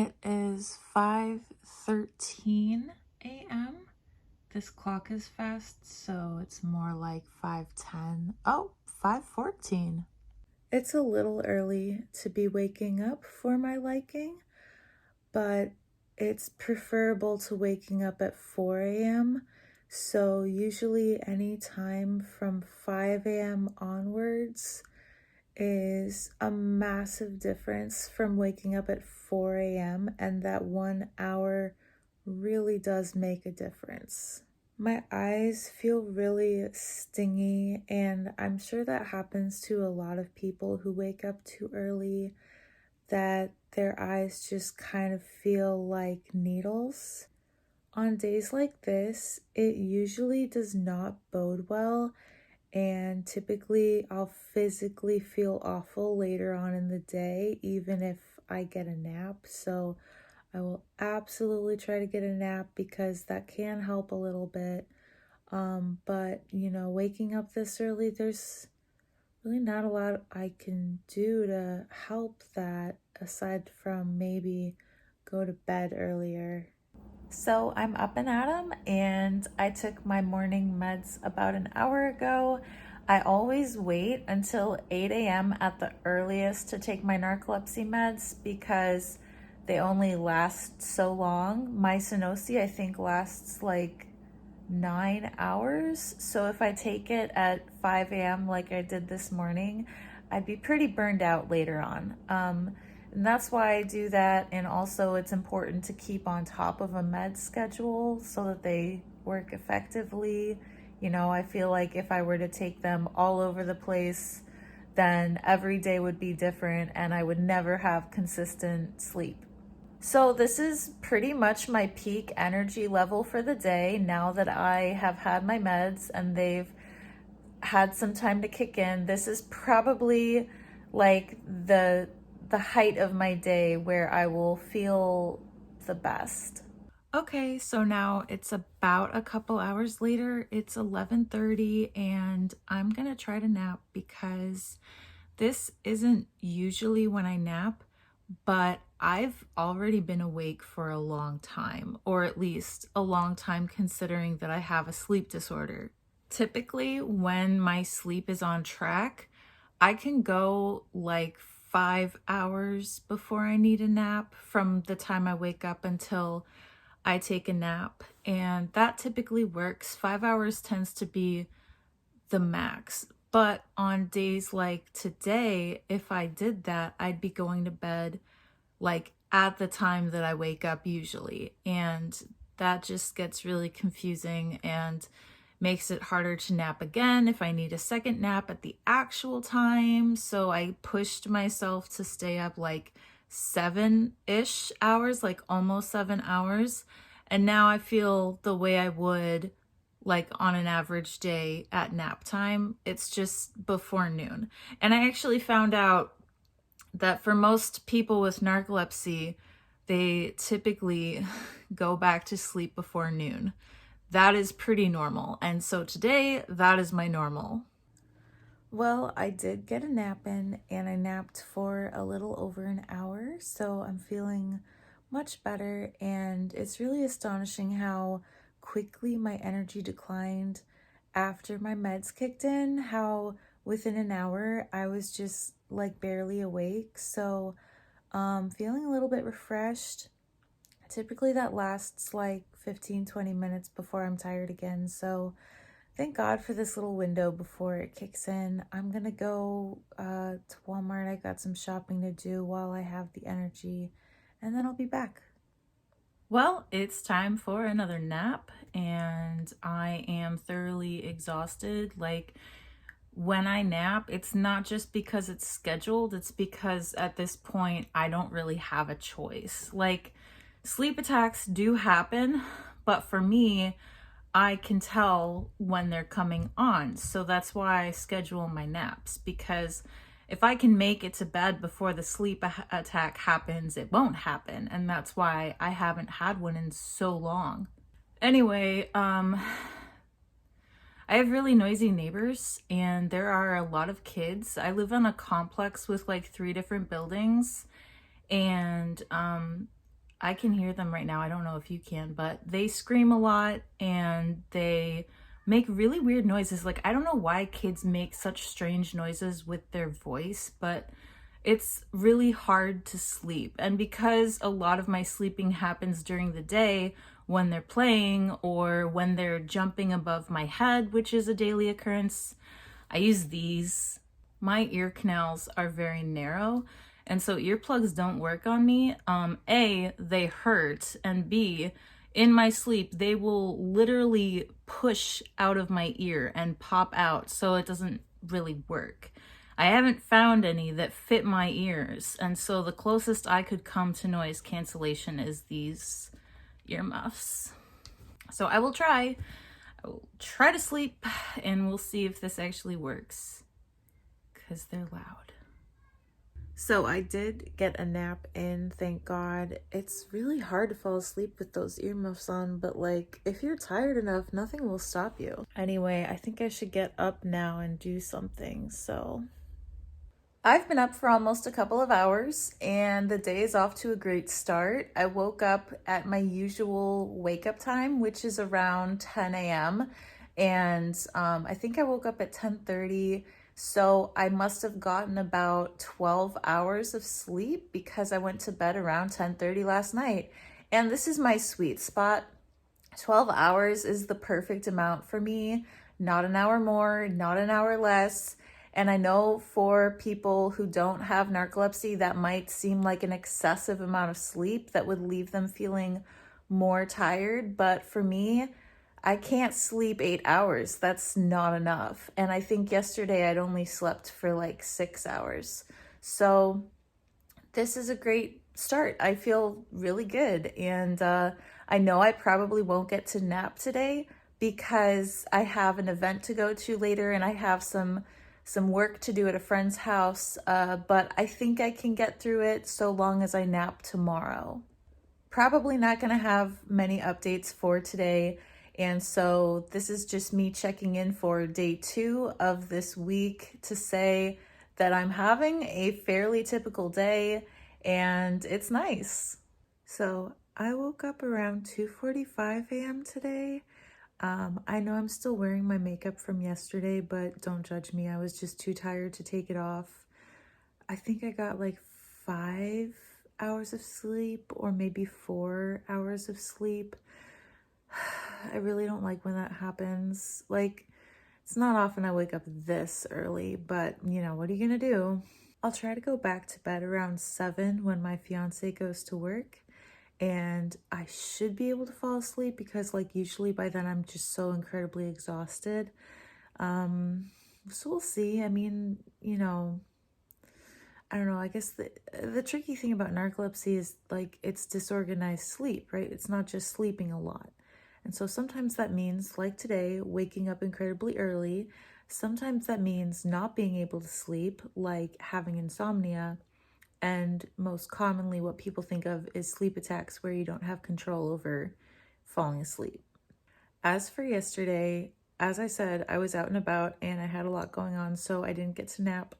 It is 5:13 a.m. This clock is fast, so it's more like 5:10. Oh, 5:14. It's a little early to be waking up for my liking, but it's preferable to waking up at 4 a.m. So usually any time from 5 a.m. onwards is a massive difference from waking up at 4 a.m., and that 1 hour really does make a difference. My eyes feel really stingy, and I'm sure that happens to a lot of people who wake up too early, that their eyes just kind of feel like needles. On days like this, it usually does not bode well, and typically I'll physically feel awful later on in the day, even if I get a nap. So I will absolutely try to get a nap because that can help a little bit. But waking up this early, there's really not a lot I can do to help that aside from maybe go to bed earlier. So I'm up and at 'em, and I took my morning meds about an hour ago. I always wait until 8 a.m. at the earliest to take my narcolepsy meds because they only last so long. My Sunosi, I think, lasts like 9 hours. So if I take it at 5 a.m. like I did this morning, I'd be pretty burned out later on. And that's why I do that. And also, it's important to keep on top of a med schedule so that they work effectively. I feel like if I were to take them all over the place, then every day would be different and I would never have consistent sleep. So this is pretty much my peak energy level for the day now that I have had my meds and they've had some time to kick in. This is probably like the height of my day where I will feel the best. Okay, so now it's about a couple hours later. It's 11:30 and I'm going to try to nap because this isn't usually when I nap, but I've already been awake for a long time, or at least a long time considering that I have a sleep disorder. Typically, when my sleep is on track, I can go like 5 hours before I need a nap from the time I wake up until I take a nap. And that typically works. 5 hours tends to be the max. But on days like today, if I did that, I'd be going to bed like at the time that I wake up usually. And that just gets really confusing and makes it harder to nap again if I need a second nap at the actual time. So I pushed myself to stay up like 7-ish hours, like almost 7 hours. And now I feel the way I would like on an average day at nap time. It's just before noon. And I actually found out that for most people with narcolepsy, they typically go back to sleep before noon. That is pretty normal. And so today, that is my normal. Well, I did get a nap in and I napped for a little over an hour. So I'm feeling much better. And it's really astonishing how quickly my energy declined after my meds kicked in, how within an hour I was just like barely awake. So feeling a little bit refreshed. Typically that lasts like 15-20 minutes before I'm tired again. So thank God for this little window before it kicks in. I'm gonna go to Walmart. I got some shopping to do while I have the energy, and then I'll be back. Well, it's time for another nap, and I am thoroughly exhausted. Like, when I nap, it's not just because it's scheduled, it's because at this point I don't really have a choice. Like, sleep attacks do happen, but for me, I can tell when they're coming on. So that's why I schedule my naps, because if I can make it to bed before the sleep attack happens, it won't happen. And that's why I haven't had one in so long. Anyway, I have really noisy neighbors and there are a lot of kids. I live on a complex with like 3 different buildings, and I can hear them right now. I don't know if you can, but they scream a lot and they make really weird noises. Like, I don't know why kids make such strange noises with their voice, but it's really hard to sleep. And because a lot of my sleeping happens during the day when they're playing or when they're jumping above my head, which is a daily occurrence, I use these. My ear canals are very narrow, and so earplugs don't work on me. A, they hurt, and B, in my sleep, they will literally push out of my ear and pop out, so it doesn't really work. I haven't found any that fit my ears, and so the closest I could come to noise cancellation is these earmuffs. So I will try to sleep, and we'll see if this actually works, because they're loud. So I did get a nap in, thank God. It's really hard to fall asleep with those earmuffs on, but like, if you're tired enough, nothing will stop you. Anyway, I think I should get up now and do something, so. I've been up for almost a couple of hours and the day is off to a great start. I woke up at my usual wake up time, which is around 10 a.m. And I think I woke up at 10:30. So I must have gotten about 12 hours of sleep because I went to bed around 10:30 last night. And this is my sweet spot. 12 hours is the perfect amount for me. Not an hour more, not an hour less. And I know for people who don't have narcolepsy, that might seem like an excessive amount of sleep that would leave them feeling more tired. But for me, I can't sleep 8 hours. That's not enough. And I think yesterday I'd only slept for like 6 hours. So this is a great start. I feel really good. And I know I probably won't get to nap today because I have an event to go to later and I have some work to do at a friend's house, but I think I can get through it so long as I nap tomorrow. Probably not going to have many updates for today, and so this is just me checking in for day 2 of this week to say that I'm having a fairly typical day, and it's nice. So I woke up around 2:45 a.m. today. I know I'm still wearing my makeup from yesterday, but don't judge me. I was just too tired to take it off. I think I got like 5 hours of sleep or maybe 4 hours of sleep. I really don't like when that happens. Like, it's not often I wake up this early, but you know, what are you gonna do? I'll try to go back to bed around 7 when my fiance goes to work. And I should be able to fall asleep because like usually by then I'm just so incredibly exhausted. So we'll see. I mean, you know, I don't know. I guess the tricky thing about narcolepsy is like it's disorganized sleep, right? It's not just sleeping a lot. And so sometimes that means, like today, waking up incredibly early. Sometimes that means not being able to sleep, like having insomnia. And most commonly, what people think of is sleep attacks where you don't have control over falling asleep. As for yesterday, as I said, I was out and about and I had a lot going on, so I didn't get to nap.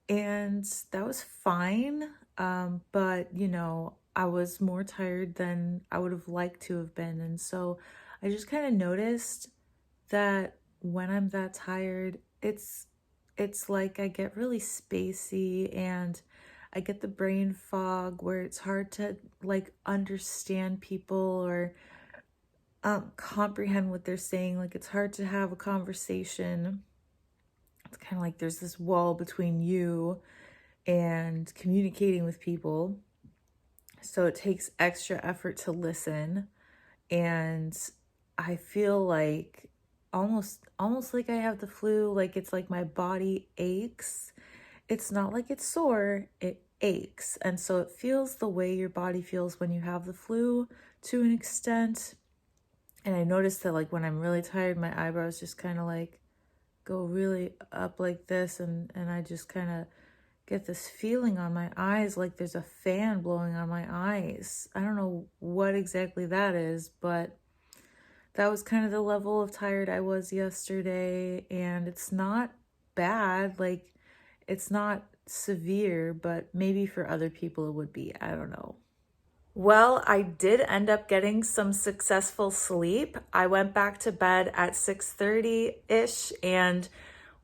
And that was fine. But, you know, I was more tired than I would have liked to have been. And so I just kind of noticed that when I'm that tired, it's like I get really spacey and I get the brain fog where it's hard to like understand people or comprehend what they're saying. Like it's hard to have a conversation. It's kind of like there's this wall between you and communicating with people. So it takes extra effort to listen. And I feel like almost like I have the flu, like it's like my body aches. It's not like it's sore, it aches. And so it feels the way your body feels when you have the flu to an extent. And I noticed that like when I'm really tired, my eyebrows just kind of like go really up like this and I just kind of get this feeling on my eyes like there's a fan blowing on my eyes. I don't know what exactly that is, but that was kind of the level of tired I was yesterday, and it's not bad. Like, it's not severe, but maybe for other people it would be. I don't know. Well, I did end up getting some successful sleep. I went back to bed at 6:30-ish and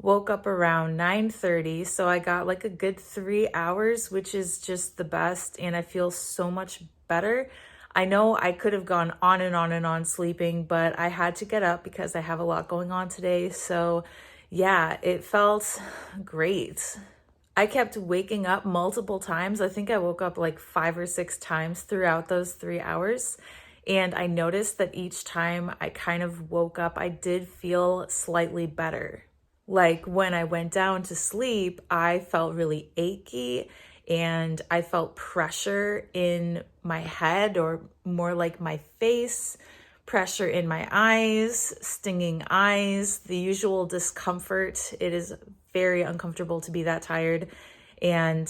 woke up around 9:30. So I got like a good 3 hours, which is just the best. And I feel so much better. I know I could have gone on and on and on sleeping, but I had to get up because I have a lot going on today. So yeah, it felt great. I kept waking up multiple times. I think I woke up like 5 or 6 times throughout those 3 hours. And I noticed that each time I kind of woke up, I did feel slightly better. Like when I went down to sleep, I felt really achy and I felt pressure in my head, or more like my face, pressure in my eyes, stinging eyes, the usual discomfort. It is very uncomfortable to be that tired. And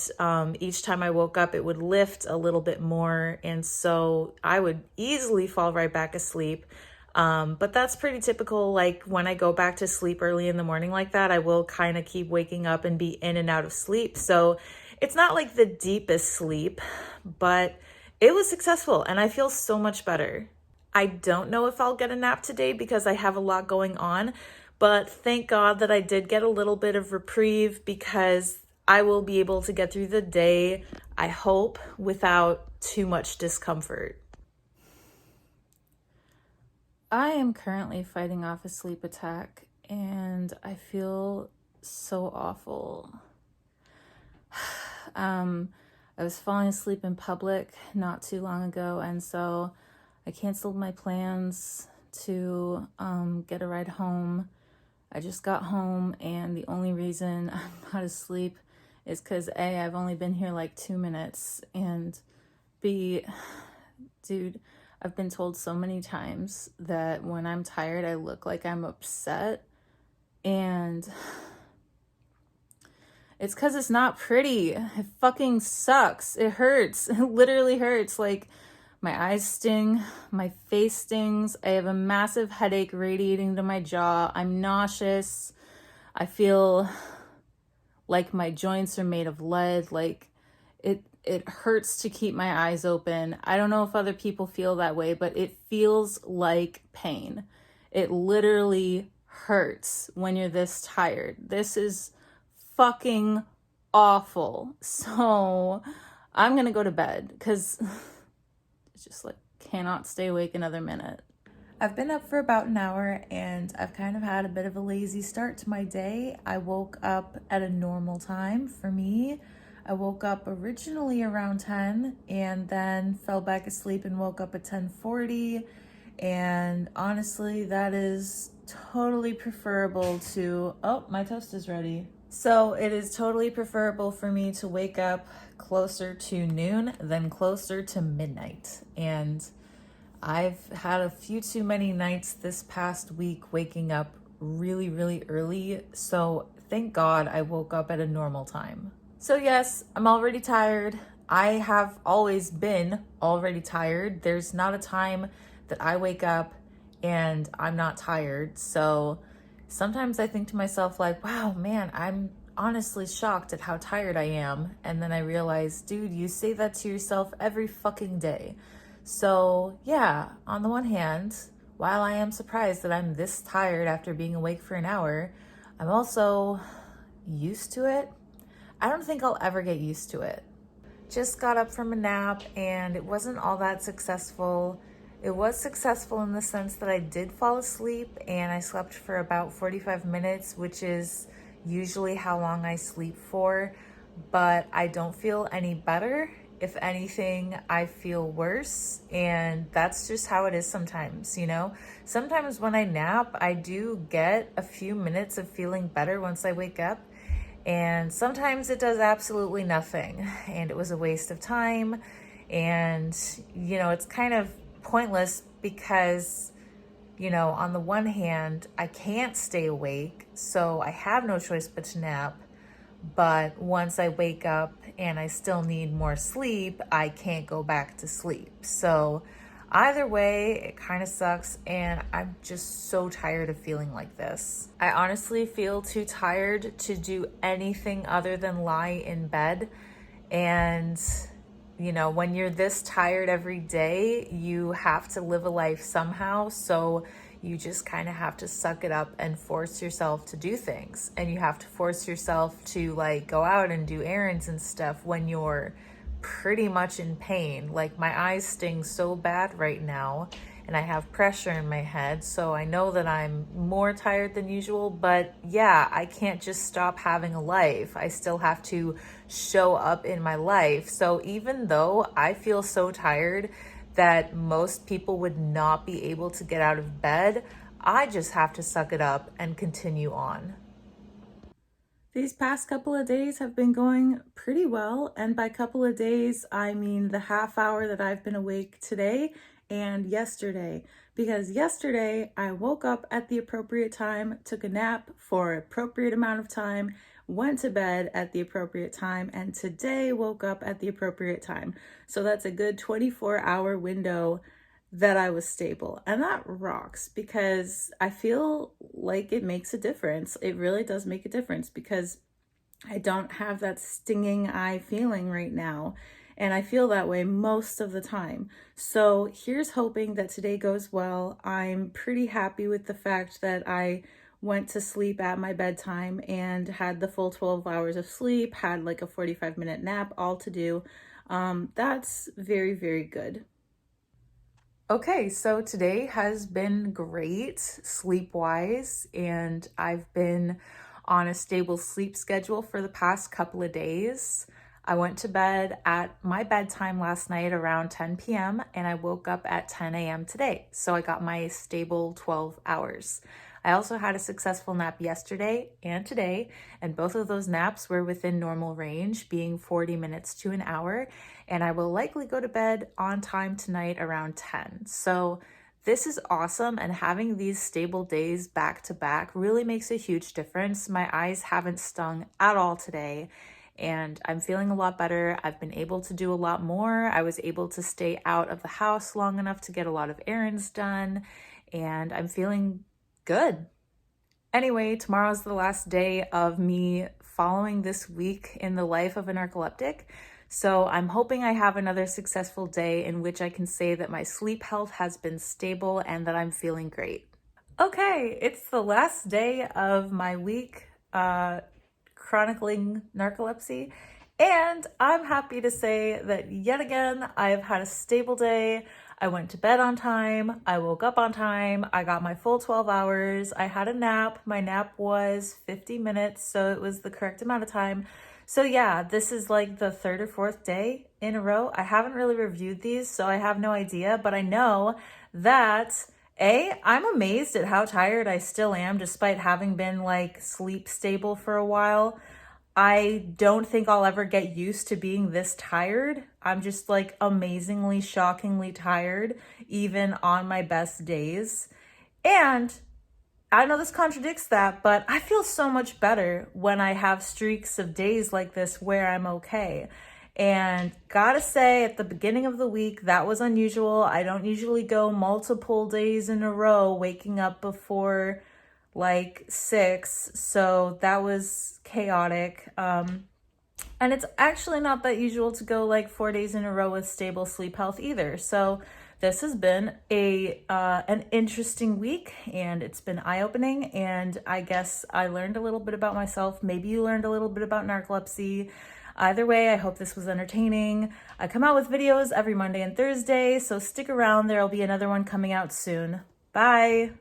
each time I woke up, it would lift a little bit more. And so I would easily fall right back asleep. But that's pretty typical. Like when I go back to sleep early in the morning like that, I will kind of keep waking up and be in and out of sleep. So it's not like the deepest sleep, but it was successful and I feel so much better. I don't know if I'll get a nap today because I have a lot going on, but thank God that I did get a little bit of reprieve because I will be able to get through the day, I hope, without too much discomfort. I am currently fighting off a sleep attack and I feel so awful. I was falling asleep in public not too long ago, and so I canceled my plans to get a ride home. I just got home, and the only reason I'm not asleep is because A, I've only been here like 2 minutes, and B, dude, I've been told so many times that when I'm tired, I look like I'm upset, and it's because it's not pretty. It fucking sucks. It hurts. It literally hurts. Like, my eyes sting, my face stings, I have a massive headache radiating to my jaw, I'm nauseous, I feel like my joints are made of lead, like it hurts to keep my eyes open. I don't know if other people feel that way, but it feels like pain. It literally hurts when you're this tired. This is fucking awful. So I'm gonna go to bed because it's just like cannot stay awake another minute. I've been up for about an hour and I've kind of had a bit of a lazy start to my day. I woke up at a normal time for me. I woke up originally around 10 and then fell back asleep and woke up at 10:40. And honestly, that is totally preferable to, oh, my toast is ready. So it is totally preferable for me to wake up closer to noon than closer to midnight. And I've had a few too many nights this past week waking up really, really early. So thank God I woke up at a normal time. So yes, I'm already tired. I have always been already tired. There's not a time that I wake up and I'm not tired. So sometimes I think to myself like, wow, man, I'm honestly shocked at how tired I am. And then I realize, dude, you say that to yourself every fucking day. So yeah, on the one hand, while I am surprised that I'm this tired after being awake for an hour, I'm also used to it. I don't think I'll ever get used to it. Just got up from a nap and it wasn't all that successful. It was successful in the sense that I did fall asleep and I slept for about 45 minutes, which is usually how long I sleep for, but I don't feel any better. If anything, I feel worse, and that's just how it is sometimes, you know? Sometimes when I nap, I do get a few minutes of feeling better once I wake up, and sometimes it does absolutely nothing, and it was a waste of time, and, you know, it's kind of pointless because, you know, on the one hand, I can't stay awake, so I have no choice but to nap. But once I wake up and I still need more sleep, I can't go back to sleep. So either way, it kind of sucks. And I'm just so tired of feeling like this. I honestly feel too tired to do anything other than lie in bed. And You know, when you're this tired every day, you have to live a life somehow. So you just kind of have to suck it up and force yourself to do things. And you have to force yourself to like go out and do errands and stuff when you're pretty much in pain. Like my eyes sting so bad right now, and I have pressure in my head. So I know that I'm more tired than usual, but yeah, I can't just stop having a life. I still have to show up in my life. So even though I feel so tired that most people would not be able to get out of bed, I just have to suck it up and continue on. These past couple of days have been going pretty well. And by couple of days, I mean the half hour that I've been awake today and yesterday. Because yesterday I woke up at the appropriate time, took a nap for an appropriate amount of time, went to bed at the appropriate time, and today woke up at the appropriate time. So that's a good 24-hour window that I was stable. And that rocks because I feel like it makes a difference. It really does make a difference because I don't have that stinging eye feeling right now. And I feel that way most of the time. So here's hoping that today goes well. I'm pretty happy with the fact that I went to sleep at my bedtime and had the full 12 hours of sleep, had like a 45-minute nap, all to do. That's very, very good. Okay, so today has been great sleep-wise, and I've been on a stable sleep schedule for the past couple of days. I went to bed at my bedtime last night around 10 p.m. and I woke up at 10 a.m. today. So I got my stable 12 hours. I also had a successful nap yesterday and today, and both of those naps were within normal range, being 40 minutes to an hour, and I will likely go to bed on time tonight around 10. So this is awesome, and having these stable days back to back really makes a huge difference. My eyes haven't stung at all today, and I'm feeling a lot better. I've been able to do a lot more. I was able to stay out of the house long enough to get a lot of errands done, and I'm feeling good. Anyway, tomorrow's the last day of me following this week in the life of a narcoleptic. So I'm hoping I have another successful day in which I can say that my sleep health has been stable and that I'm feeling great. Okay, it's the last day of my week chronicling narcolepsy, and I'm happy to say that yet again, I've had a stable day. I went to bed on time. I woke up on time. I got my full 12 hours. I had a nap. My nap was 50 minutes, so it was the correct amount of time. So yeah, this is like the third or fourth day in a row. I haven't really reviewed these, so I have no idea, but I know that I'm amazed at how tired I still am despite having been like sleep stable for a while. I don't think I'll ever get used to being this tired. I'm just like amazingly, shockingly tired, even on my best days. And I know this contradicts that, but I feel so much better when I have streaks of days like this where I'm okay. And gotta say, at the beginning of the week, that was unusual. I don't usually go multiple days in a row waking up before like 6, so that was chaotic. And it's actually not that usual to go like 4 days in a row with stable sleep health either. So this has been an interesting week, and it's been eye-opening, and I guess I learned a little bit about myself. Maybe you learned a little bit about narcolepsy. Either way, I hope this was entertaining. I come out with videos every Monday and Thursday, so stick around. There'll be another one coming out soon. Bye!